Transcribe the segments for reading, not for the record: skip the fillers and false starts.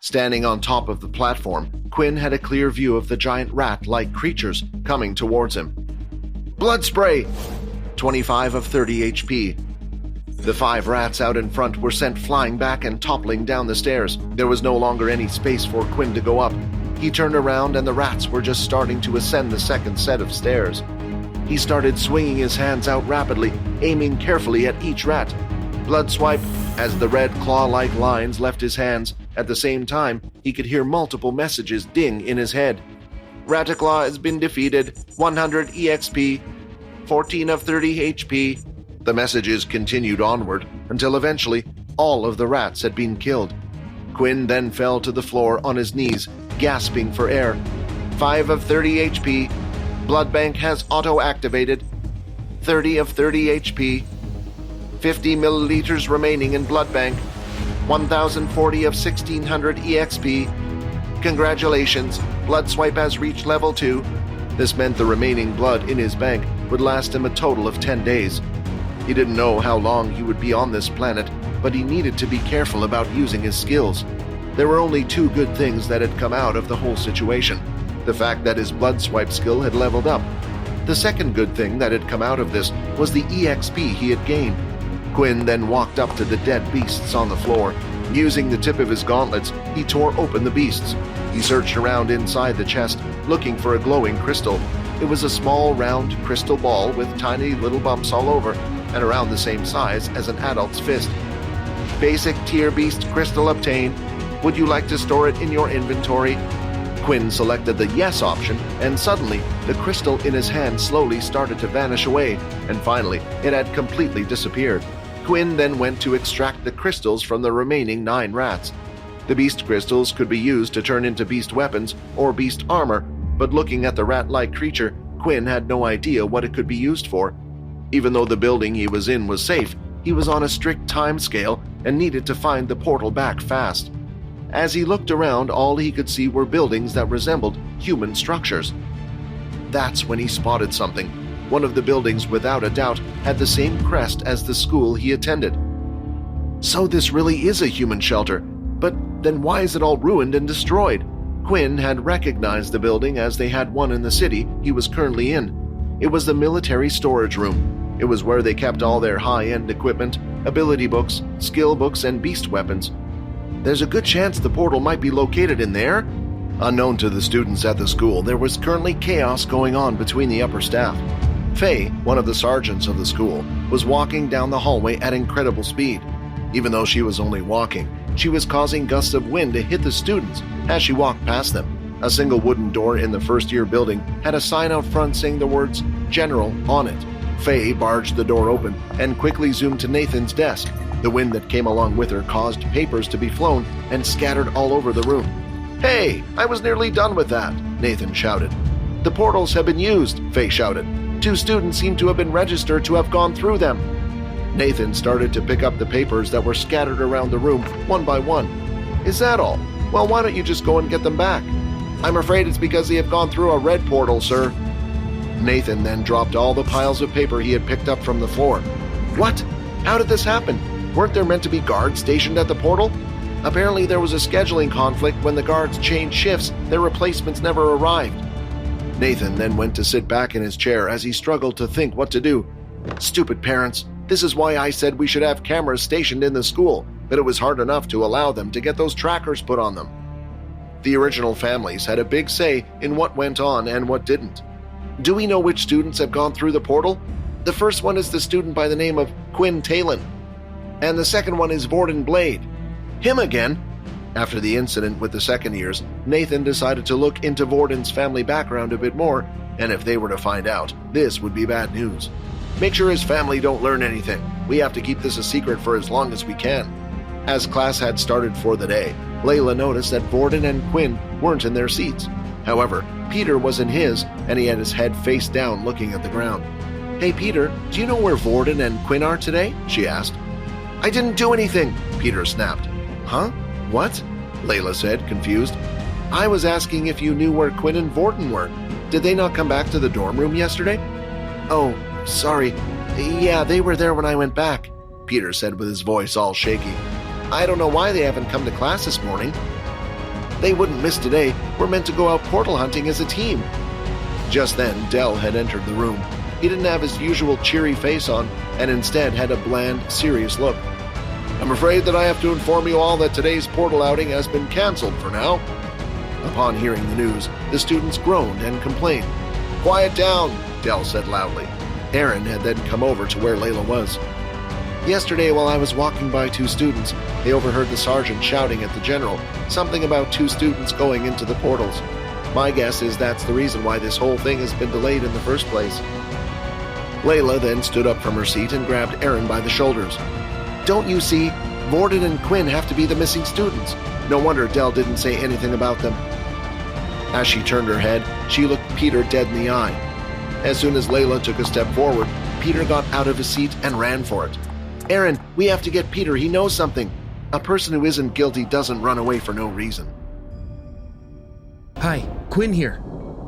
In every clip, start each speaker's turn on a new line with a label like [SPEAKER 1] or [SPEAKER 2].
[SPEAKER 1] Standing on top of the platform, Quinn had a clear view of the giant rat-like creatures coming towards him. Blood spray! 25 of 30 HP. The 5 rats out in front were sent flying back and toppling down the stairs. There was no longer any space for Quinn to go up. He turned around and the rats were just starting to ascend the second set of stairs. He started swinging his hands out rapidly, aiming carefully at each rat. Blood swipe as the red claw-like lines left his hands. At the same time, he could hear multiple messages ding in his head. Rataclaw has been defeated, 100 EXP, 14 of 30 HP. The messages continued onward until eventually all of the rats had been killed. Quinn then fell to the floor on his knees, gasping for air. 5 of 30 HP. Blood bank has auto-activated. 30 of 30 HP. 50 milliliters remaining in blood bank. 1040 of 1600 EXP. Congratulations, blood swipe has reached level 2. This meant the remaining blood in his bank would last him a total of 10 days. He didn't know how long he would be on this planet, but he needed to be careful about using his skills. There were only 2 good things that had come out of the whole situation. The fact that his blood swipe skill had leveled up. The second good thing that had come out of this was the EXP he had gained. Quinn then walked up to the dead beasts on the floor. Using the tip of his gauntlets, he tore open the beasts. He searched around inside the chest, looking for a glowing crystal. It was a small, round crystal ball with tiny little bumps all over and around the same size as an adult's fist. Basic tier beast crystal obtained. Would you like to store it in your inventory? Quinn selected the yes option, and suddenly the crystal in his hand slowly started to vanish away, and finally it had completely disappeared. Quinn then went to extract the crystals from the remaining 9 rats. The beast crystals could be used to turn into beast weapons or beast armor, but looking at the rat-like creature, Quinn had no idea what it could be used for. Even though the building he was in was safe, he was on a strict time scale and needed to find the portal back fast. As he looked around, all he could see were buildings that resembled human structures. That's when he spotted something. One of the buildings, without a doubt, had the same crest as the school he attended. So this really is a human shelter, but then why is it all ruined and destroyed? Quinn had recognized the building as they had one in the city he was currently in. It was the military storage room. It was where they kept all their high-end equipment, ability books, skill books, and beast weapons. There's a good chance the portal might be located in there. Unknown to the students at the school, there was currently chaos going on between the upper staff. Faye, one of the sergeants of the school, was walking down the hallway at incredible speed. Even though she was only walking, she was causing gusts of wind to hit the students as she walked past them. A single wooden door in the first-year building had a sign out front saying the words "General" on it. Faye barged the door open and quickly zoomed to Nathan's desk. The wind that came along with her caused papers to be flown and scattered all over the room. "Hey, I was nearly done with that," Nathan shouted. "The portals have been used," Faye shouted. 2 students seem to have been registered to have gone through them. Nathan started to pick up the papers that were scattered around the room one by one. "Is that all? Well, why don't you just go and get them back?" "I'm afraid it's because they have gone through a red portal, sir." Nathan then dropped all the piles of paper he had picked up from the floor. "What? How did this happen? Weren't there meant to be guards stationed at the portal? Apparently there was a scheduling conflict. When the guards changed shifts, their replacements never arrived." Nathan then went to sit back in his chair as he struggled to think what to do. Stupid parents. This is why I said we should have cameras stationed in the school, but it was hard enough to allow them to get those trackers put on them. The original families had a big say in what went on and what didn't. Do we know which students have gone through the portal? The first one is the student by the name of Quinn Talon, and the second one is Vorden Blade. Him again? After the incident with the second years, Nathan decided to look into Vorden's family background a bit more, and if they were to find out, this would be bad news. Make sure his family don't learn anything. We have to keep this a secret for as long as we can. As class had started for the day, Layla noticed that Vorden and Quinn weren't in their seats. However, Peter was in his, and he had his head face down looking at the ground. "Hey Peter, do you know where Vorden and Quinn are today?" she asked. "I didn't do anything," Peter snapped. "Huh? What?" Layla said, confused. "I was asking if you knew where Quinn and Vorden were. Did they not come back to the dorm room yesterday?" "Oh, sorry. Yeah, they were there when I went back," Peter said with his voice all shaky. "I don't know why they haven't come to class this morning." They wouldn't miss today. We're meant to go out portal hunting as a team. Just then, Del had entered the room. He didn't have his usual cheery face on, and instead had a bland, serious look. I'm afraid that I have to inform you all that today's portal outing has been cancelled for now. Upon hearing the news, the students groaned and complained. Quiet down, Del said loudly. Aaron had then come over to where Layla was. Yesterday, while I was walking by two students, they overheard the sergeant shouting at the general, something about two students going into the portals. My guess is that's the reason why this whole thing has been delayed in the first place. Layla then stood up from her seat and grabbed Aaron by the shoulders. Don't you see? Vorden and Quinn have to be the missing students. No wonder Del didn't say anything about them. As she turned her head, she looked Peter dead in the eye. As soon as Layla took a step forward, Peter got out of his seat and ran for it. Aaron, we have to get Peter. He knows something. A person who isn't guilty doesn't run away for no reason.
[SPEAKER 2] Hi, Quinn here.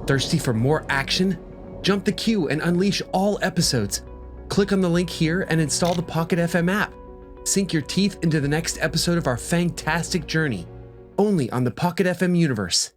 [SPEAKER 2] Thirsty for more action? Jump the queue and unleash all episodes. Click on the link here and install the Pocket FM app. Sink your teeth into the next episode of our fantastic journey. Only on the Pocket FM universe.